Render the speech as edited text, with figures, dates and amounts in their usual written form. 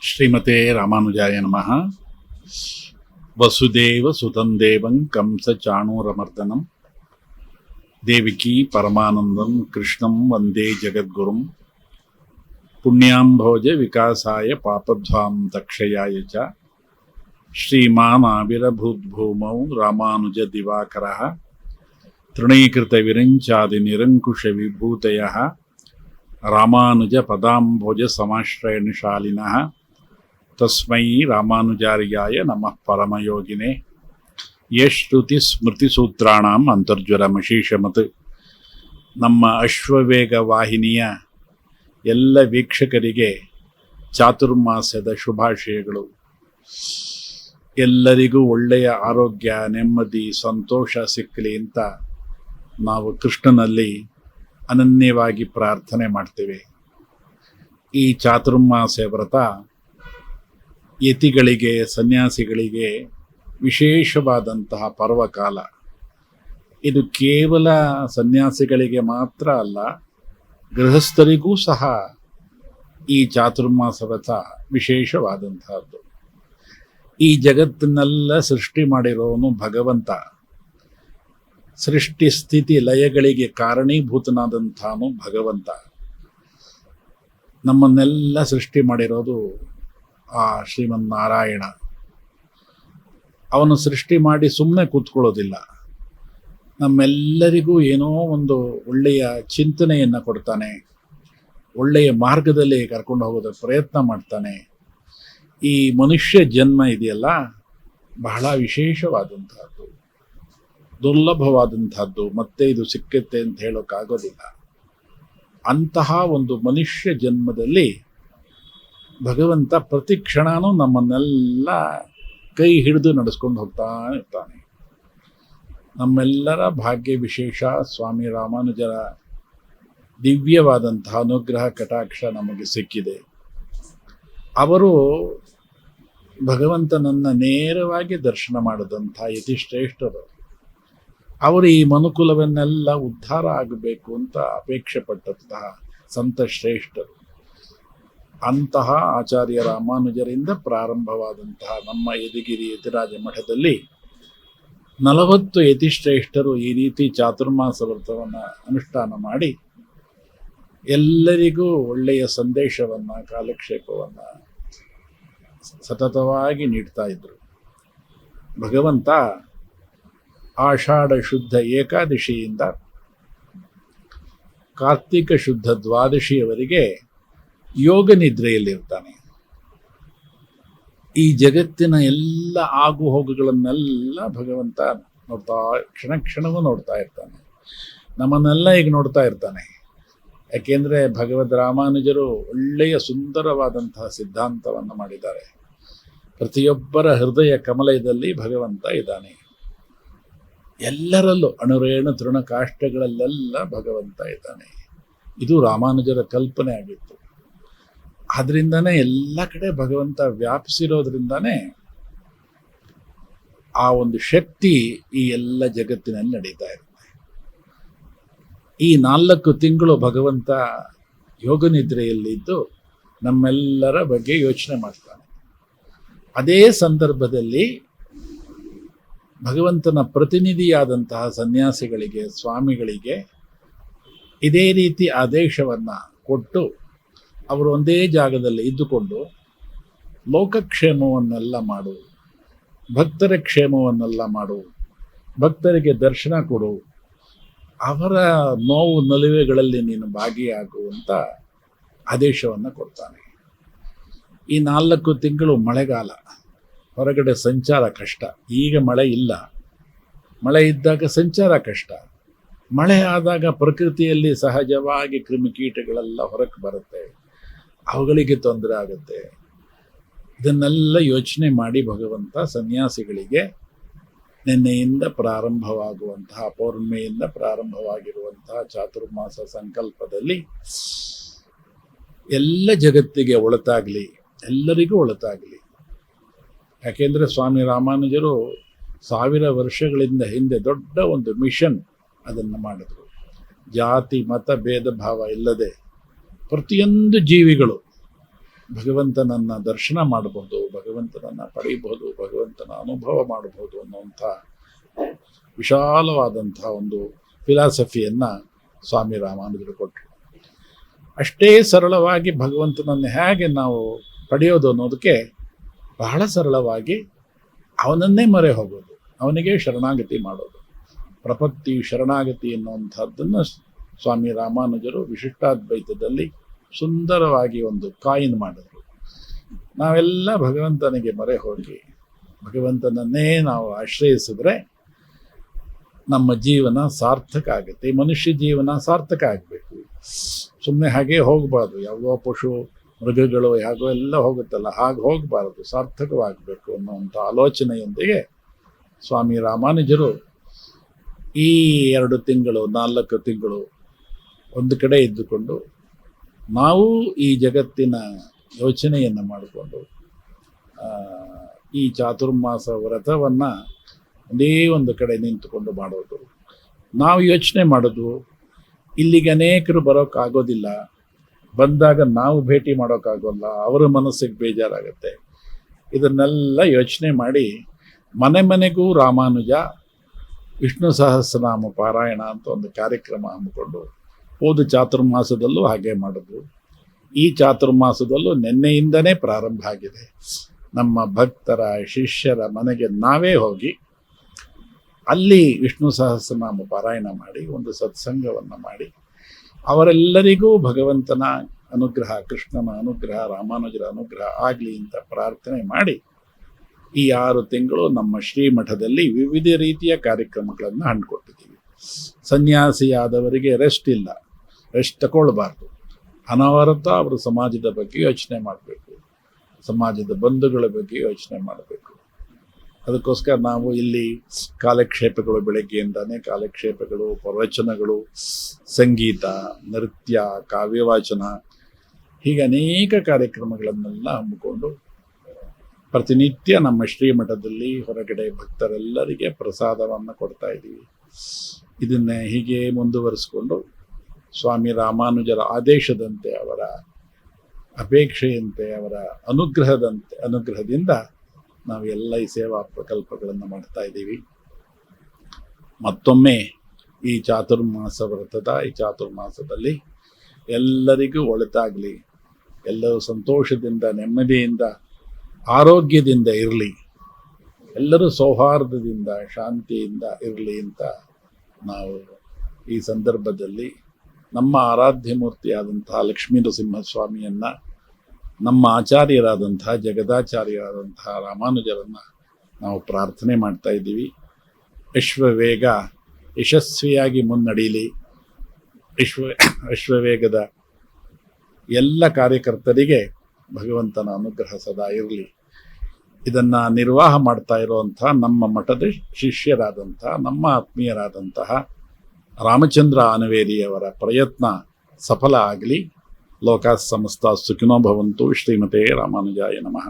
ಶ್ರೀಮತೆ ರಾಮಾನುಜಾಯ ನಮಃ. ವಸುದೇವ ಸುತಂ ದೇವಂ ಕಂಸ ಚಾಣೂರಮರ್ದನಂ ದೇವಿಕಿ ಪರಮಾನಂದಂ ಕೃಷ್ಣಂ ವಂದೇ ಜಗದ್ಗುರುಂ ಪುಣ್ಯಾಂಭೋಜ ವಿಕಾಸಾಯ ಪಾಪಧ್ವಾಂ ತಕ್ಷಯಾಯ ಚ ಶ್ರೀಮಾನ್ ಆವಿರಭೂದ್ಭೂಮೌ ರಾಮಾನುಜ ದಿವಾಕರಃ ತೃಣೀಕೃತ ವಿರಿಂಚಾದಿ ನಿರಂಕುಶ ವಿಭೂತಯಃ ರಾಮಾನುಜ ಪದಾಂಭೋಜ ಸಮಾಶ್ರಯನಿಶಾಲಿನಃ ತಸ್ಮೈ ರಾಮಾನುಜಾರ್ಯಾಯ ನಮಃ ಪರಮಯೋಗಿನೇ. ಯಶ್ರುತಿ ಸ್ಮೃತಿಸೂತ್ರಾಣಾಂ ಅಂತರ್ಜ್ವರಮಶೀಷಮತ್. ನಮ್ಮ ಅಶ್ವವೇಗ ವಾಹಿನಿಯ ಎಲ್ಲ ವೀಕ್ಷಕರಿಗೆ ಚಾತುರ್ಮಾಸ್ಯದ ಶುಭಾಶಯಗಳು. ಎಲ್ಲರಿಗೂ ಒಳ್ಳೆಯ ಆರೋಗ್ಯ, ನೆಮ್ಮದಿ, ಸಂತೋಷ ಸಿಕ್ಕಲಿ ಅಂತ ನಾವು ಕೃಷ್ಣನಲ್ಲಿ ಅನನ್ಯವಾಗಿ ಪ್ರಾರ್ಥನೆ ಮಾಡ್ತೇವೆ. ಈ ಚಾತುರ್ಮಾಸ್ಯ ವ್ರತ ಯತಿಗಳಿಗೆ, ಸನ್ಯಾಸಿಗಳಿಗೆ ವಿಶೇಷವಾದಂತಹ ಪರ್ವಕಾಲ. ಇದು ಕೇವಲ ಸನ್ಯಾಸಿಗಳಿಗೆ ಮಾತ್ರ ಅಲ್ಲ, ಗೃಹಸ್ಥರಿಗೂ ಸಹ ಈ ಚಾತುರ್ಮಾಸ ವ್ರತ ವಿಶೇಷವಾದಂತಹದ್ದು. ಈ ಜಗತ್ತನ್ನೆಲ್ಲ ಸೃಷ್ಟಿ ಮಾಡಿರೋನು ಭಗವಂತ. ಸೃಷ್ಟಿ ಸ್ಥಿತಿ ಲಯಗಳಿಗೆ ಕಾರಣೀಭೂತನಾದಂಥವನು ಭಗವಂತ. ನಮ್ಮನ್ನೆಲ್ಲ ಸೃಷ್ಟಿ ಮಾಡಿರೋದು ಆ ಶ್ರೀಮನ್ನಾರಾಯಣ. ಅವನು ಸೃಷ್ಟಿ ಮಾಡಿ ಸುಮ್ಮನೆ ಕೂತ್ಕೊಳ್ಳೋದಿಲ್ಲ. ನಮ್ಮೆಲ್ಲರಿಗೂ ಏನೋ ಒಂದು ಒಳ್ಳೆಯ ಚಿಂತನೆಯನ್ನು ಕೊಡ್ತಾನೆ, ಒಳ್ಳೆಯ ಮಾರ್ಗದಲ್ಲಿ ಕರ್ಕೊಂಡು ಹೋಗೋದಕ್ಕೆ ಪ್ರಯತ್ನ ಮಾಡ್ತಾನೆ. ಈ ಮನುಷ್ಯ ಜನ್ಮ ಇದೆಯಲ್ಲ, ಬಹಳ ವಿಶೇಷವಾದಂತಹದ್ದು, ದುರ್ಲಭವಾದಂತಹದ್ದು. ಮತ್ತೆ ಇದು ಸಿಕ್ಕತ್ತೆ ಅಂತ ಹೇಳೋಕ್ಕಾಗೋದಿಲ್ಲ. ಅಂತಹ ಒಂದು ಮನುಷ್ಯ ಜನ್ಮದಲ್ಲಿ ಭಗವಂತ ಪ್ರತಿ ಕ್ಷಣನೂ ನಮ್ಮನ್ನೆಲ್ಲ ಕೈ ಹಿಡಿದು ನಡೆಸ್ಕೊಂಡು ಹೋಗ್ತಾ ಇರ್ತಾನೆ. ನಮ್ಮೆಲ್ಲರ ಭಾಗ್ಯ ವಿಶೇಷ ಸ್ವಾಮಿ ರಾಮಾನುಜರ ದಿವ್ಯವಾದಂತಹ ಅನುಗ್ರಹ ಕಟಾಕ್ಷ ನಮಗೆ ಸಿಕ್ಕಿದೆ. ಅವರು ಭಗವಂತನನ್ನು ನೇರವಾಗಿ ದರ್ಶನ ಮಾಡಿದಂಥ ಯತಿಶ್ರೇಷ್ಠರು. ಅವರು ಈ ಮನುಕುಲವನ್ನೆಲ್ಲ ಉದ್ಧಾರ ಆಗಬೇಕು ಅಂತ ಅಪೇಕ್ಷೆ ಪಟ್ಟಂತಹ ಸಂತ ಶ್ರೇಷ್ಠರು. ಅಂತಹ ಆಚಾರ್ಯ ರಾಮಾನುಜರಿಂದ ಪ್ರಾರಂಭವಾದಂತಹ ನಮ್ಮ ಯದಿಗಿರಿ ಯತಿರಾಜ ಮಠದಲ್ಲಿ 40 ಯತಿಶ್ರೇಷ್ಠರು ಈ ರೀತಿ ಚಾತುರ್ಮಾಸ ವ್ರತವನ್ನು ಅನುಷ್ಠಾನ ಮಾಡಿ ಎಲ್ಲರಿಗೂ ಒಳ್ಳೆಯ ಸಂದೇಶವನ್ನು, ಕಾಲಕ್ಷೇಪವನ್ನು ಸತತವಾಗಿ ನೀಡ್ತಾ ಇದ್ರು. ಭಗವಂತ ಆಷಾಢ ಶುದ್ಧ ಏಕಾದಶಿಯಿಂದ ಕಾರ್ತಿಕ ಶುದ್ಧ ದ್ವಾದಶಿಯವರೆಗೆ ಯೋಗ ನಿದ್ರೆಯಲ್ಲಿರ್ತಾನೆ. ಈ ಜಗತ್ತಿನ ಎಲ್ಲ ಆಗು ಹೋಗುಗಳನ್ನೆಲ್ಲ ಭಗವಂತ ನೋಡ್ತಾ, ಕ್ಷಣ ಕ್ಷಣವೂ ನೋಡ್ತಾ ಇರ್ತಾನೆ. ನಮ್ಮನ್ನೆಲ್ಲ ಈಗ ನೋಡ್ತಾ ಇರ್ತಾನೆ. ಯಾಕೆಂದರೆ ಭಗವದ್ ರಾಮಾನುಜರು ಒಳ್ಳೆಯ ಸುಂದರವಾದಂತಹ ಸಿದ್ಧಾಂತವನ್ನು ಮಾಡಿದ್ದಾರೆ. ಪ್ರತಿಯೊಬ್ಬರ ಹೃದಯ ಕಮಲಯದಲ್ಲಿ ಭಗವಂತ ಇದ್ದಾನೆ. ಎಲ್ಲರಲ್ಲೂ ಅಣುರೇಣು ತೃಣ ಕಾಷ್ಟಗಳಲ್ಲೆಲ್ಲ ಭಗವಂತ ಇದ್ದಾನೆ. ಇದು ರಾಮಾನುಜರ ಕಲ್ಪನೆ ಆಗಿತ್ತು. ಆದ್ರಿಂದಾನೇ ಎಲ್ಲ ಕಡೆ ಭಗವಂತ ವ್ಯಾಪಿಸಿರೋದ್ರಿಂದಾನೇ ಆ ಒಂದು ಶಕ್ತಿ ಈ ಎಲ್ಲ ಜಗತ್ತಿನಲ್ಲಿ ನಡೀತಾ ಇರುತ್ತೆ. ಈ 4 ತಿಂಗಳು ಭಗವಂತ ಯೋಗ ನಿದ್ರೆಯಲ್ಲಿದ್ದು ನಮ್ಮೆಲ್ಲರ ಬಗ್ಗೆ ಯೋಚನೆ ಮಾಡ್ತಾನೆ. ಅದೇ ಸಂದರ್ಭದಲ್ಲಿ ಭಗವಂತನ ಪ್ರತಿನಿಧಿಯಾದಂತಹ ಸನ್ಯಾಸಿಗಳಿಗೆ, ಸ್ವಾಮಿಗಳಿಗೆ ಇದೇ ರೀತಿ ಆದೇಶವನ್ನು ಕೊಟ್ಟು ಅವರು ಒಂದೇ ಜಾಗದಲ್ಲಿ ಇದ್ದುಕೊಂಡು ಲೋಕಕ್ಷೇಮವನ್ನೆಲ್ಲ ಮಾಡು, ಭಕ್ತರ ಕ್ಷೇಮವನ್ನೆಲ್ಲ ಮಾಡು, ಭಕ್ತರಿಗೆ ದರ್ಶನ ಕೊಡು, ಅವರ ನೋವು ನಲಿವೆಗಳಲ್ಲಿ ನೀನು ಭಾಗಿಯಾಗುವಂತ ಆದೇಶವನ್ನು ಕೊಡ್ತಾನೆ. ಈ 4 ತಿಂಗಳು ಮಳೆಗಾಲ, ಹೊರಗಡೆ ಸಂಚಾರ ಕಷ್ಟ. ಈಗ ಮಳೆ ಇಲ್ಲ, ಮಳೆ ಇದ್ದಾಗ ಸಂಚಾರ ಕಷ್ಟ. ಮಳೆ ಆದಾಗ ಪ್ರಕೃತಿಯಲ್ಲಿ ಸಹಜವಾಗಿ ಕ್ರಿಮಿಕೀಟಗಳೆಲ್ಲ ಹೊರಕ್ಕೆ ಬರುತ್ತೆ, ಅವುಗಳಿಗೆ ತೊಂದರೆ ಆಗುತ್ತೆ. ಇದನ್ನೆಲ್ಲ ಯೋಚನೆ ಮಾಡಿ ಭಗವಂತ ಸನ್ಯಾಸಿಗಳಿಗೆ ನಿನ್ನೆಯಿಂದ ಪ್ರಾರಂಭವಾಗುವಂತಹ, ಪೌರ್ಣಿಮೆಯಿಂದ ಪ್ರಾರಂಭವಾಗಿರುವಂತಹ ಚಾತುರ್ಮಾಸ ಸಂಕಲ್ಪದಲ್ಲಿ ಎಲ್ಲ ಜಗತ್ತಿಗೆ ಒಳಿತಾಗಲಿ, ಎಲ್ಲರಿಗೂ ಒಳಿತಾಗಲಿ. ಯಾಕೆಂದರೆ ಸ್ವಾಮಿ ರಾಮಾನುಜರು 1000 ವರ್ಷಗಳಿಂದ ಹಿಂದೆ ದೊಡ್ಡ ಒಂದು ಮಿಷನ್ ಅದನ್ನು ಮಾಡಿದ್ರು. ಜಾತಿ ಮತ ಭೇದ ಭಾವ ಇಲ್ಲದೆ ಪ್ರತಿಯೊಂದು ಜೀವಿಗಳು ಭಗವಂತನನ್ನು ದರ್ಶನ ಮಾಡಬಹುದು, ಭಗವಂತನನ್ನು ಪಡೆಯಬಹುದು, ಭಗವಂತನ ಅನುಭವ ಮಾಡಬಹುದು ಅನ್ನುವಂಥ ವಿಶಾಲವಾದಂಥ ಒಂದು ಫಿಲಾಸಫಿಯನ್ನು ಸ್ವಾಮಿ ರಾಮಾನುಜರು ಕೊಟ್ಟರು. ಅಷ್ಟೇ ಸರಳವಾಗಿ ಭಗವಂತನನ್ನು ಹೇಗೆ ನಾವು ಪಡೆಯೋದು ಅನ್ನೋದಕ್ಕೆ ಬಹಳ ಸರಳವಾಗಿ ಅವನನ್ನೇ ಮೊರೆ ಹೋಗೋದು, ಅವನಿಗೆ ಶರಣಾಗತಿ ಮಾಡೋದು. ಪ್ರಪತ್ತಿ ಶರಣಾಗತಿ ಎನ್ನುವಂಥದ್ದನ್ನು ಸ್ವಾಮಿ ರಾಮಾನುಜರು ವಿಶಿಷ್ಟಾದ್ವೈತದಲ್ಲಿ ಸುಂದರವಾಗಿ ಒಂದು ಕಾಯಿನ್ ಮಾಡಿದ್ರು. ನಾವೆಲ್ಲ ಭಗವಂತನಿಗೆ ಮೊರೆ ಹೋಗಿ ಭಗವಂತನನ್ನೇ ನಾವು ಆಶ್ರಯಿಸಿದ್ರೆ ನಮ್ಮ ಜೀವನ ಸಾರ್ಥಕ ಆಗುತ್ತೆ. ಮನುಷ್ಯ ಜೀವನ ಸಾರ್ಥಕ ಆಗಬೇಕು. ಸುಮ್ಮನೆ ಹಾಗೆ ಹೋಗಬಾರ್ದು. ಯಾವುದೋ ಪಶು ಮೃಗಗಳು ಹೇಗೋ ಎಲ್ಲ ಹೋಗುತ್ತಲ್ಲ, ಹಾಗೆ ಹೋಗಬಾರ್ದು, ಸಾರ್ಥಕವಾಗಬೇಕು ಅನ್ನುವಂಥ ಆಲೋಚನೆಯೊಂದಿಗೆ ಸ್ವಾಮಿ ರಾಮಾನುಜರು ಈ 2 ತಿಂಗಳು 4 ತಿಂಗಳು ಒಂದು ಕಡೆ ಇದ್ದುಕೊಂಡು ನಾವು ಈ ಜಗತ್ತಿನ ಯೋಚನೆಯನ್ನು ಮಾಡಿಕೊಂಡು ಈ ಚಾತುರ್ಮಾಸ ವ್ರತವನ್ನು ಒಂದೇ ಒಂದು ಕಡೆ ನಿಂತುಕೊಂಡು ಮಾಡೋದು. ನಾವು ಯೋಚನೆ ಮಾಡೋದು, ಇಲ್ಲಿಗೆ ಅನೇಕರು ಬರೋಕ್ಕಾಗೋದಿಲ್ಲ, ಬಂದಾಗ ನಾವು ಭೇಟಿ ಮಾಡೋಕ್ಕಾಗೋಲ್ಲ, ಅವರ ಮನಸ್ಸಿಗೆ ಬೇಜಾರಾಗುತ್ತೆ. ಇದನ್ನೆಲ್ಲ ಯೋಚನೆ ಮಾಡಿ ಮನೆ ಮನೆಗೂ ರಾಮಾನುಜ ವಿಷ್ಣು ಸಹಸ್ರನಾಮ ಪಾರಾಯಣ ಅಂತ ಒಂದು ಕಾರ್ಯಕ್ರಮ ಹಮ್ಮಿಕೊಂಡು ಹೋದ ಚಾತುರ್ಮಾಸದಲ್ಲೂ ಹಾಗೆ ಮಾಡಿದ್ರು. ಈ ಚಾತುರ್ಮಾಸದಲ್ಲೂ ನಿನ್ನೆಯಿಂದನೇ ಪ್ರಾರಂಭ ಆಗಿದೆ. ನಮ್ಮ ಭಕ್ತರ ಶಿಷ್ಯರ ಮನೆಗೆ ನಾವೇ ಹೋಗಿ ಅಲ್ಲಿ ವಿಷ್ಣು ಸಹಸ್ರನಾಮ ಪಾರಾಯಣ ಮಾಡಿ ಒಂದು ಸತ್ಸಂಗವನ್ನು ಮಾಡಿ ಅವರೆಲ್ಲರಿಗೂ ಭಗವಂತನ ಅನುಗ್ರಹ, ಕೃಷ್ಣನ ಅನುಗ್ರಹ, ರಾಮಾನುಜರ ಅನುಗ್ರಹ ಆಗಲಿ ಅಂತ ಪ್ರಾರ್ಥನೆ ಮಾಡಿ ಈ 6 ತಿಂಗಳು ನಮ್ಮ ಶ್ರೀಮಠದಲ್ಲಿ ವಿವಿಧ ರೀತಿಯ ಕಾರ್ಯಕ್ರಮಗಳನ್ನು ಹಮ್ಮಿಕೊಟ್ಟಿದ್ದೀವಿ. ಸನ್ಯಾಸಿಯಾದವರಿಗೆ ರೆಸ್ಟ್ ಇಲ್ಲ, ರೆಸ್ಟ್ ತಗೊಳ್ಬಾರ್ದು. ಅನವರತ ಅವರು ಸಮಾಜದ ಬಗ್ಗೆ ಯೋಚನೆ ಮಾಡಬೇಕು, ಸಮಾಜದ ಬಂಧುಗಳ ಬಗ್ಗೆ ಯೋಚನೆ ಮಾಡಬೇಕು. ಅದಕ್ಕೋಸ್ಕರ ನಾವು ಇಲ್ಲಿ ಕಾಲಕ್ಷೇಪಗಳು, ಬೆಳಗ್ಗೆಯಿಂದಾನೇ ಕಾಲಕ್ಷೇಪಗಳು, ಪ್ರವಚನಗಳು, ಸಂಗೀತ, ನೃತ್ಯ, ಕಾವ್ಯವಾಚನ, ಹೀಗೆ ಅನೇಕ ಕಾರ್ಯಕ್ರಮಗಳನ್ನೆಲ್ಲ ಹಮ್ಮಿಕೊಂಡು ಪ್ರತಿನಿತ್ಯ ನಮ್ಮ ಶ್ರೀಮಠದಲ್ಲಿ ಹೊರಗಡೆ ಭಕ್ತರೆಲ್ಲರಿಗೆ ಪ್ರಸಾದವನ್ನು ಕೊಡ್ತಾ ಇದ್ದೀವಿ. ಇದನ್ನೇ ಹೀಗೆ ಮುಂದುವರಿಸಿಕೊಂಡು ಸ್ವಾಮಿ ರಾಮಾನುಜರ ಆದೇಶದಂತೆ, ಅವರ ಅಪೇಕ್ಷೆಯಂತೆ, ಅವರ ಅನುಗ್ರಹದಿಂದ ನಾವು ಎಲ್ಲ ಈ ಸೇವಾ ಪ್ರಕಲ್ಪಗಳನ್ನು ಮಾಡ್ತಾ ಇದ್ದೀವಿ. ಮತ್ತೊಮ್ಮೆ ಈ ಚಾತುರ್ಮಾಸ ವ್ರತದ ಈ ಚಾತುರ್ಮಾಸದಲ್ಲಿ ಎಲ್ಲರಿಗೂ ಒಳಿತಾಗಲಿ, ಎಲ್ಲರೂ ಸಂತೋಷದಿಂದ, ನೆಮ್ಮದಿಯಿಂದ, ಆರೋಗ್ಯದಿಂದ ಇರಲಿ, ಎಲ್ಲರೂ ಸೌಹಾರ್ದದಿಂದ, ಶಾಂತಿಯಿಂದ ಇರಲಿ ಅಂತ ನಾವು ಈ ಸಂದರ್ಭದಲ್ಲಿ ನಮ್ಮ ಆರಾಧ್ಯ ಮೂರ್ತಿಯಾದಂತಹ ಲಕ್ಷ್ಮೀ ನರಸಿಂಹಸ್ವಾಮಿಯನ್ನು, ನಮ್ಮ ಆಚಾರ್ಯರಾದಂತಹ ಜಗದಾಚಾರ್ಯರಾದಂತಹ ರಾಮಾನುಜರನ್ನು ನಾವು ಪ್ರಾರ್ಥನೆ ಮಾಡ್ತಾ ಇದ್ದೀವಿ. ಅಶ್ವವೇಗ ಯಶಸ್ವಿಯಾಗಿ ಮುನ್ನಡೀಲಿ. ಅಶ್ವವೇಗದ ಎಲ್ಲ ಕಾರ್ಯಕರ್ತರಿಗೆ ಭಗವಂತನ ಅನುಗ್ರಹ ಸದಾ ಇರಲಿ. ಇದನ್ನು ನಿರ್ವಾಹ ಮಾಡ್ತಾ ಇರುವಂಥ ನಮ್ಮ ಮಠದ ಶಿಷ್ಯರಾದಂತಹ, ನಮ್ಮ ಆತ್ಮೀಯರಾದಂತಹ ರಾಮಚಂದ್ರ ಆನವೇರಿಯವರ ಪ್ರಯತ್ನ ಸಫಲ ಆಗಲಿ. ಲೋಕ ಸಮಸ್ತ ಸುಖಿನೋ ಭವಂತು. ಶ್ರೀಮತೆ ರಾಮಾನುಜಾಯ ನಮಃ.